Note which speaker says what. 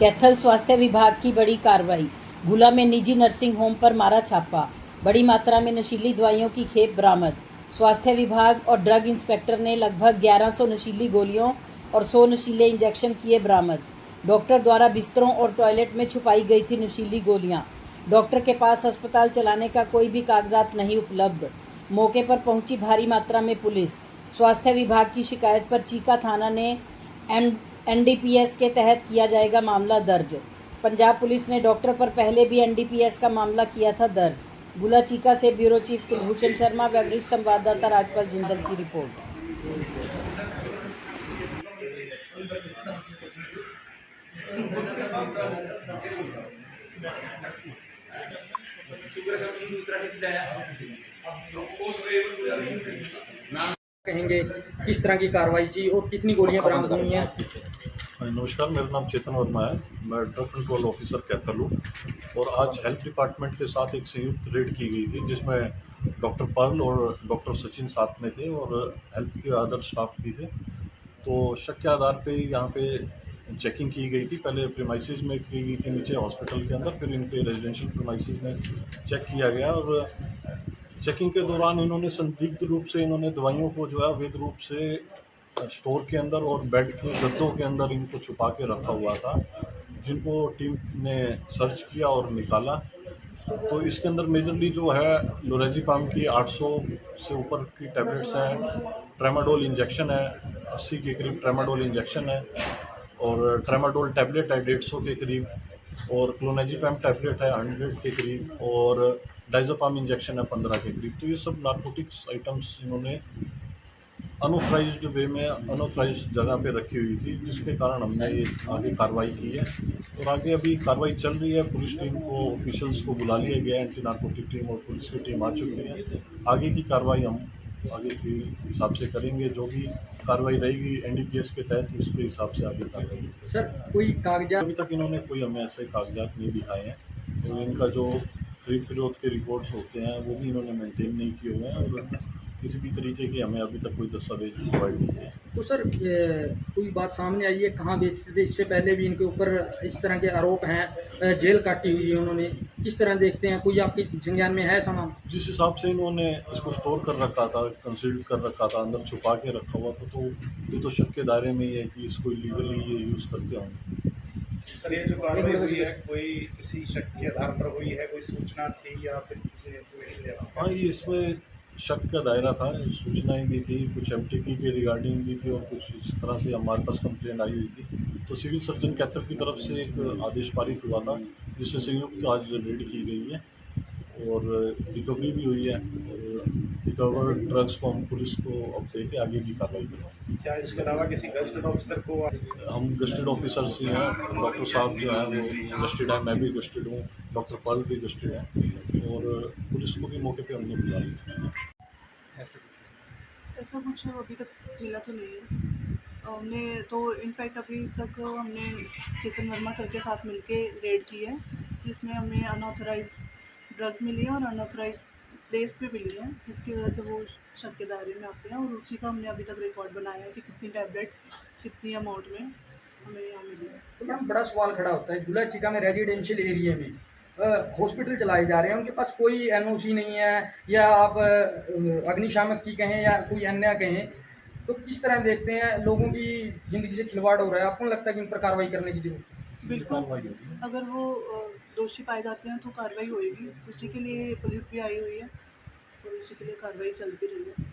Speaker 1: कैथल स्वास्थ्य विभाग की बड़ी कार्रवाई। गुला में निजी नर्सिंग होम पर मारा छापा। बड़ी मात्रा में नशीली दवाइयों की खेप बरामद। स्वास्थ्य विभाग और ड्रग इंस्पेक्टर ने लगभग 1100 नशीली गोलियों और 100 नशीले इंजेक्शन किए बरामद। डॉक्टर द्वारा बिस्तरों और टॉयलेट में छुपाई गई थी नशीली गोलियां। डॉक्टर के पास अस्पताल चलाने का कोई भी कागजात नहीं उपलब्ध। मौके पर पहुंची भारी मात्रा में पुलिस। स्वास्थ्य विभाग की शिकायत पर चीका थाना ने एनडीपीएस के तहत किया जाएगा मामला दर्ज। पंजाब पुलिस ने डॉक्टर पर पहले भी एनडीपीएस का मामला किया था दर्ज। गुला चीका से ब्यूरो चीफ कुलभूषण शर्मा व वरिष्ठ संवाददाता राजपाल जिंदल की रिपोर्ट।
Speaker 2: कहेंगे किस तरह की कार्रवाई की और कितनी गोलियां बरामद हुई हैं?
Speaker 3: नमस्कार, मेरा नाम चेतन वर्मा है। मैं ड्रग कंट्रोल ऑफिसर कैथल हूँ और आज हेल्थ डिपार्टमेंट के साथ एक संयुक्त रेड की गई थी जिसमें डॉक्टर पर्ल और डॉक्टर सचिन साथ में थे और हेल्थ के अदर स्टाफ भी थे। तो शक के आधार पे यहाँ पे चेकिंग की गई थी। पहले प्रीमाइसेस में की गई थी नीचे हॉस्पिटल के अंदर, फिर इनके रेजिडेंशियल प्रीमाइसेस में चेक किया गया और चेकिंग के दौरान इन्होंने संदिग्ध रूप से दवाइयों को जो है अवैध रूप से स्टोर के अंदर और बेड के गद्दों के अंदर इनको छुपा के रखा हुआ था, जिनको टीम ने सर्च किया और निकाला। तो इसके अंदर मेजरली जो है लोरेज़ेपाम की 800 से ऊपर की टैबलेट्स हैं, ट्रेमाडोल इंजेक्शन है 80 के करीब, ट्रेमाडोल इंजेक्शन है और ट्रेमाडोल टैबलेट है 150 के करीब और क्लोनेजिपैम टैबलेट है 100 के करीब और डाइज़ोपाम इंजेक्शन है 15 के करीब। तो ये सब नार्कोटिक्स आइटम्स इन्होंने अनऑथराइज्ड वे में अनऑथराइज्ड जगह पे रखी हुई थी, जिसके कारण हमने ये आगे कार्रवाई की है और आगे अभी कार्रवाई चल रही है। पुलिस टीम को, ऑफिशियल्स को बुला लिया गया है, एंटी नार्कोटिक टीम और पुलिस की टीम आ चुकी है। आगे की कार्रवाई हम आगे के हिसाब से करेंगे, जो भी कार्रवाई रहेगी एनडीपीएस के तहत उसके हिसाब से आगे कार्रवाई।
Speaker 2: सर, कोई कागजात
Speaker 3: अभी तक इन्होंने कोई हमें ऐसे कागजात नहीं दिखाए हैं और इनका जो खरीद फरोख्त के रिकॉर्ड्स होते हैं वो भी इन्होंने मेंटेन नहीं किए हुए हैं और किसी भी तरीके की हमें अभी तक कोई दस्तावेज प्रोवाइड नहीं है।
Speaker 2: तो सर, कोई बात सामने आई है कहाँ बेचते थे? इससे पहले भी इनके ऊपर इस तरह के आरोप हैं, जेल काटी हुई है उन्होंने। किस तरह देखते हैं, कोई आपके संज्ञान में है सामान?
Speaker 3: जिस हिसाब से इन्होंने इसको स्टोर कर रखा था, कंसील्ड कर रखा था, अंदर छुपा के रखा हुआ था, तो ये तो शक के दायरे में ही है कि इसको लीगली ये यूज़ करते होंगे।
Speaker 4: सर, ये जो कार्रवाई हुई है कोई किसी शक के आधार पर हुई है, कोई सूचना थी या फिर किसी?
Speaker 3: हाँ, ये इसमें शक का दायरा था, सूचनाएं भी थी, कुछ एमटीपी के रिगार्डिंग भी थी और कुछ इस तरह से हमारे पास कंप्लेंट आई हुई थी। तो सिविल सर्जन कैथल की तरफ से एक आदेश पारित हुआ था जिससे संयुक्त आज रेड की गई है और रिकवरी भी हुई है और रिकवर्ड ड्रग्स को हम पुलिस को अब दे के आगे की कार्रवाई करेंगे।
Speaker 4: क्या इसके अलावा किसी गजेटेड ऑफिसर को?
Speaker 3: हम गस्टेड ऑफिसर्स ही हैं, डॉक्टर साहब जो है वो गस्टेड है, मैं भी गस्टेड हूँ, डॉक्टर पर्ल भी गस्टेड है और पुलिस को भी मौके पे हमने बुला लिया।
Speaker 5: ऐसा कुछ अभी तक मिला तो नहीं है। हमने तो इनफैक्ट अभी तक हमने चेतन वर्मा सर के साथ मिलके रेड की है, जिसमें हमें अनऑथराइज ड्रग्स मिली है और अनऑथराइज प्लेस पे मिली है, जिसकी वजह से वो शक के दायरे में आते हैं और उसी का हमने अभी तक रिकॉर्ड बनाया है कि कितनी टैबलेट कितनी अमाउंट में हमें यहाँ मिली है।
Speaker 2: तो मैम, बड़ा सवाल खड़ा होता है, गुला चीका में रेजिडेंशियल एरिया में हॉस्पिटल चलाए जा रहे हैं, उनके पास कोई एनओसी नहीं है या आप अग्निशामक की कहें या कोई अन्य कहें, तो किस तरह देखते हैं लोगों की ज़िंदगी से खिलवाड़ हो रहा है? आपको लगता है कि इन पर कार्रवाई करने की जरूरत है?
Speaker 5: बिल्कुल, अगर वो दोषी पाए जाते हैं तो कार्रवाई होएगी। उसी के लिए पुलिस भी आई हुई है और उसी के लिए कार्रवाई चल भी रही है।